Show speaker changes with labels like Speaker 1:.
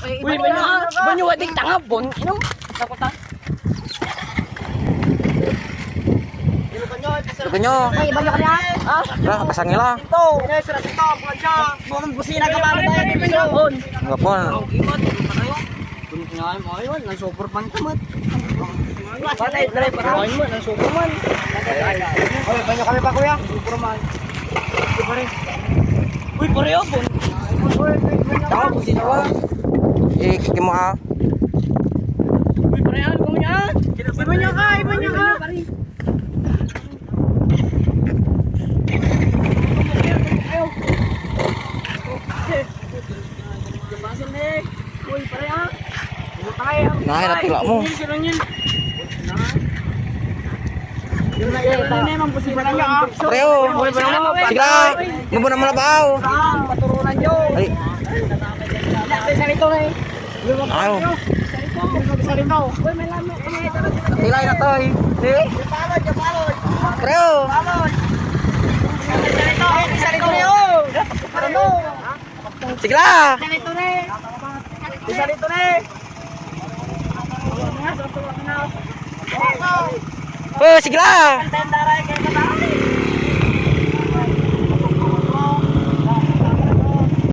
Speaker 1: Uy, banyo wadik tanga bon. Inom. Takutan.
Speaker 2: Banyo.
Speaker 3: Ay, banyo ka niya.
Speaker 2: Lah, kasangila.
Speaker 3: Ito. Ini surat ito. Plancha. Bukan busina ka mama tayo di banyo.
Speaker 2: Ngapon.
Speaker 1: Ngayon mo ayun, nang super pan kamat.
Speaker 3: Patay, dali para.
Speaker 1: Ngayon mo, nang super man.
Speaker 3: Oy, banyo kami pa kuya.
Speaker 1: Superman. Uy, pareho bon.
Speaker 3: Tama busina wa.
Speaker 2: Ikiki mo ah.
Speaker 1: Uy, pareho ko niya.
Speaker 3: Banyo ka, banyo ka.
Speaker 1: Uy, pareho.
Speaker 2: Nahirap tila mo. Preo. Sige lang. Mabo na malabaw.
Speaker 3: Paturunan nyo.
Speaker 2: Ay.
Speaker 3: Sa rito na eh.
Speaker 2: Ayaw.
Speaker 3: Sa rito.
Speaker 2: Tilay na to eh. Preo.
Speaker 3: Sa rito na yun. Ano?
Speaker 2: Sige lang.
Speaker 3: Sa rito na eh. Sa rito na eh.
Speaker 2: Oh, sige lang.
Speaker 3: Tendara kayak kata.